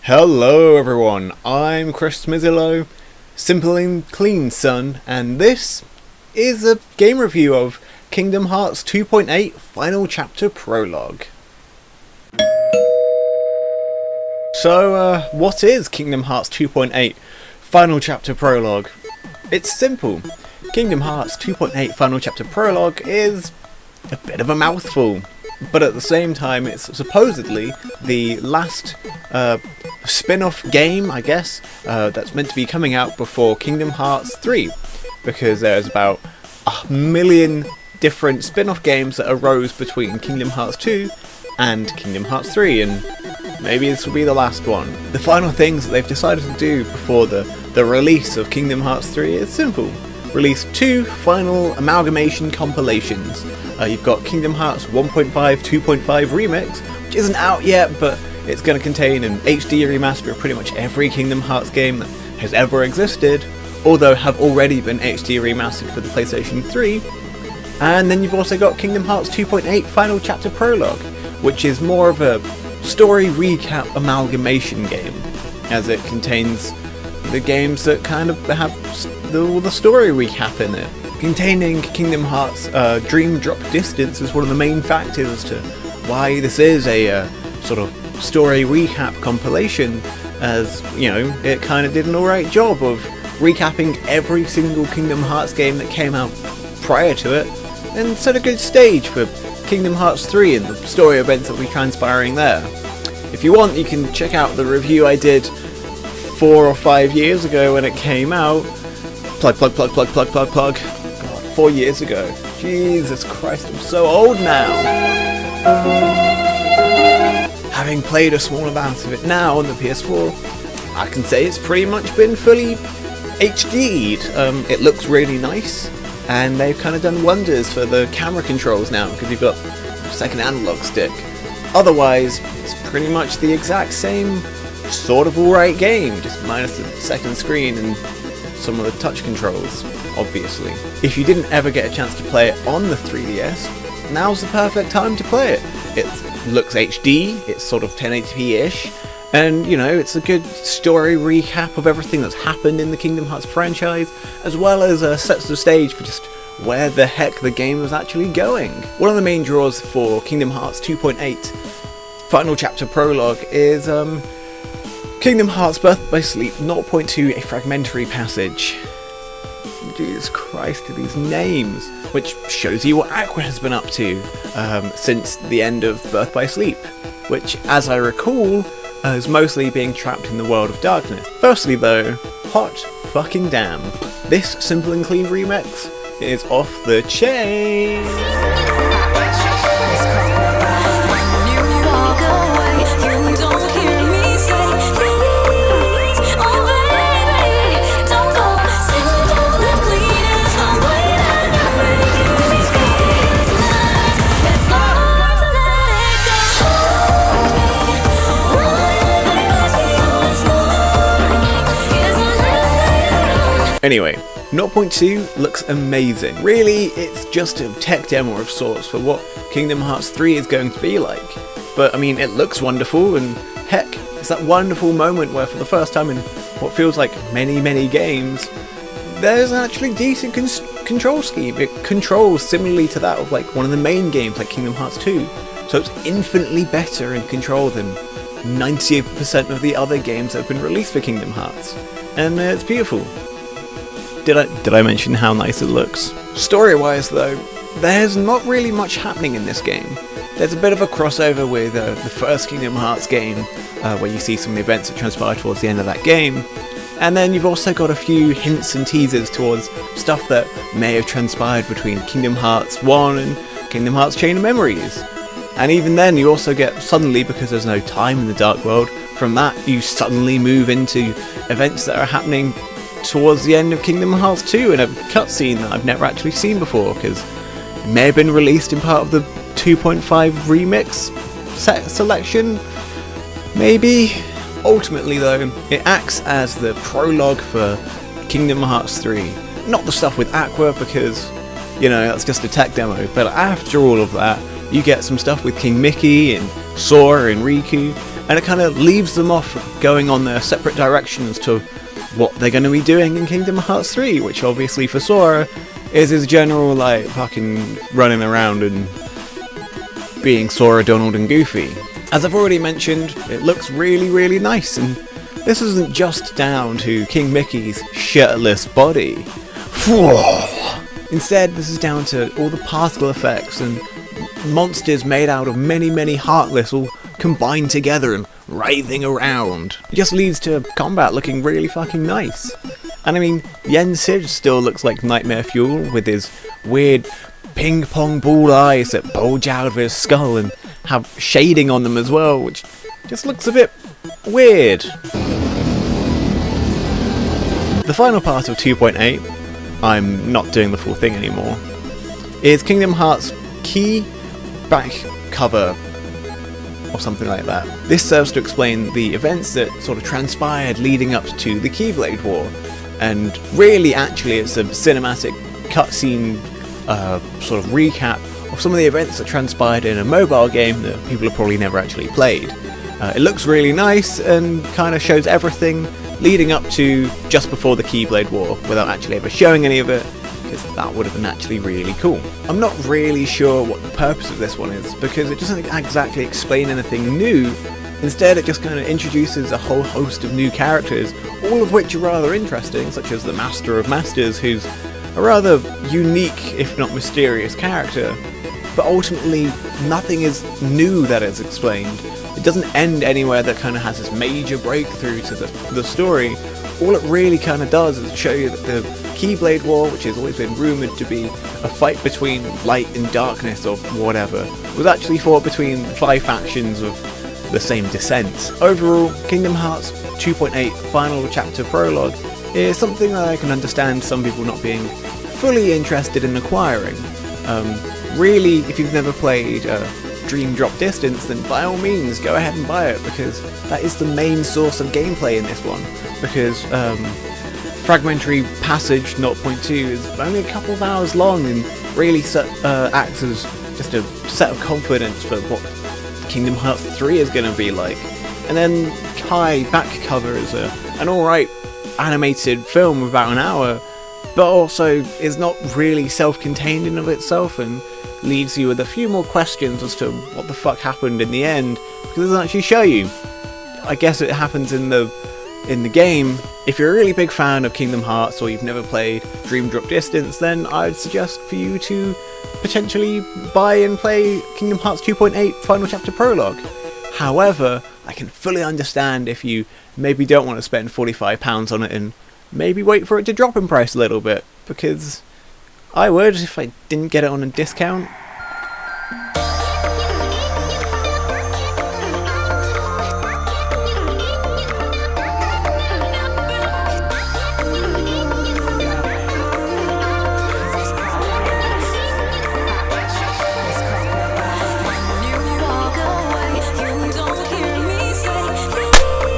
Hello everyone, I'm Chris Mizzillo, Simple and Clean Son, and this is a game review of Kingdom Hearts 2.8 Final Chapter Prologue. So, what is Kingdom Hearts 2.8 Final Chapter Prologue? It's simple. Kingdom Hearts 2.8 Final Chapter Prologue is a bit of a mouthful, but at the same time it's supposedly the last spin-off game, I guess, that's meant to be coming out before Kingdom Hearts 3, because there's about 1 million different spin-off games that arose between Kingdom Hearts 2 and Kingdom Hearts 3, and maybe this will be the last one. The final things that they've decided to do before the release of Kingdom Hearts 3 is simple. Release 2 final amalgamation compilations. You've got Kingdom Hearts 1.5 2.5 Remix, which isn't out yet, but it's going to contain an HD remaster of pretty much every Kingdom Hearts game that has ever existed, although have already been HD remastered for the PlayStation 3. And then you've also got Kingdom Hearts 2.8 Final Chapter Prologue, which is more of a story recap amalgamation game, as it contains the games that kind of have the story recap in it. Containing Kingdom Hearts Dream Drop Distance is one of the main factors as to why this is a sort of story recap compilation, as, you know, it kind of did an alright job of recapping every single Kingdom Hearts game that came out prior to it, and set a good stage for Kingdom Hearts 3 and the story events that will be transpiring there. If you want, you can check out the review I did 4 or 5 years ago when it came out. Plug. God, 4 years ago. Jesus Christ, I'm so old now. Having played a small amount of it now on the PS4, I can say it's pretty much been fully HD'd. It looks really nice, and they've kind of done wonders for the camera controls now, because you've got a second analog stick. Otherwise, it's pretty much the exact same sort of alright game, just minus the second screen and some of the touch controls, obviously. If you didn't ever get a chance to play it on the 3DS, now's the perfect time to play it. It looks HD, it's sort of 1080p-ish, and, you know, it's a good story recap of everything that's happened in the Kingdom Hearts franchise, as well as sets the stage for just where the heck the game was actually going. One of the main draws for Kingdom Hearts 2.8 Final Chapter Prologue is Kingdom Hearts Birth by Sleep 0.2 A Fragmentary Passage. Jesus Christ, these names! Which shows you what Aqua has been up to since the end of Birth by Sleep, which, as I recall, is mostly being trapped in the world of darkness. Firstly though, hot fucking damn. This Simple and Clean remix is off the chain! Anyway, 0.2 looks amazing. Really, it's just a tech demo of sorts for what Kingdom Hearts 3 is going to be like. But, I mean, it looks wonderful, and heck, it's that wonderful moment where for the first time in what feels like many games, there's an actually decent control scheme. It controls similarly to that of like one of the main games like Kingdom Hearts 2. So it's infinitely better in control than 98% of the other games that have been released for Kingdom Hearts. And it's beautiful. Did I mention how nice it looks? Story-wise though, there's not really much happening in this game. There's a bit of a crossover with the first Kingdom Hearts game, where you see some of the events that transpire towards the end of that game. And then you've also got a few hints and teasers towards stuff that may have transpired between Kingdom Hearts 1 and Kingdom Hearts Chain of Memories. And even then you also get, suddenly, because there's no time in the Dark World, from that you suddenly move into events that are happening towards the end of Kingdom Hearts 2 in a cutscene that I've never actually seen before, because it may have been released in part of the 2.5 remix selection, maybe. Ultimately though, it acts as the prologue for Kingdom Hearts 3. Not the stuff with Aqua, because, you know, that's just a tech demo, but after all of that, you get some stuff with King Mickey and Sora and Riku, and it kind of leaves them off going on their separate directions to what they're going to be doing in Kingdom Hearts 3, which obviously for Sora is his general, like, fucking running around and being Sora, Donald and Goofy. As I've already mentioned, it looks really, really nice, and this isn't just down to King Mickey's shirtless body. Instead, this is down to all the particle effects and monsters made out of many, many Heartless all combined together and writhing around. It just leads to combat looking really fucking nice. And I mean, Yen Sid still looks like Nightmare Fuel with his weird ping pong ball eyes that bulge out of his skull and have shading on them as well, which just looks a bit weird. The final part of 2.8, I'm not doing the full thing anymore, is Kingdom Hearts Key back cover or something like that. This serves to explain the events that sort of transpired leading up to the Keyblade War, and really actually it's a cinematic cutscene sort of recap of some of the events that transpired in a mobile game that people have probably never actually played. It looks really nice and kind of shows everything leading up to just before the Keyblade War without actually ever showing any of it, because that would have been actually really cool. I'm not really sure what the purpose of this one is, because it doesn't exactly explain anything new. Instead, it just kind of introduces a whole host of new characters, all of which are rather interesting, such as the Master of Masters, who's a rather unique, if not mysterious, character. But ultimately, nothing is new that is explained. It doesn't end anywhere that kind of has this major breakthrough to the story. All it really kind of does is show you that the Keyblade War, which has always been rumoured to be a fight between light and darkness or whatever, was actually fought between 5 factions of the same descent. Overall, Kingdom Hearts 2.8 Final Chapter Prologue is something that I can understand some people not being fully interested in acquiring. Really, if you've never played Dream Drop Distance, then by all means go ahead and buy it, because that is the main source of gameplay in this one. Because Fragmentary Passage 0.2 is only a couple of hours long and really acts as just a set of confidence for what Kingdom Hearts 3 is going to be like. And then Kai back cover is an alright animated film of about an hour, but also is not really self-contained in of itself and leaves you with a few more questions as to what the fuck happened in the end, because it doesn't actually show you. I guess it happens in the game. If you're a really big fan of Kingdom Hearts or you've never played Dream Drop Distance, then I'd suggest for you to potentially buy and play Kingdom Hearts 2.8 Final Chapter Prologue. However, I can fully understand if you maybe don't want to spend £45 on it and maybe wait for it to drop in price a little bit, because I would if I didn't get it on a discount.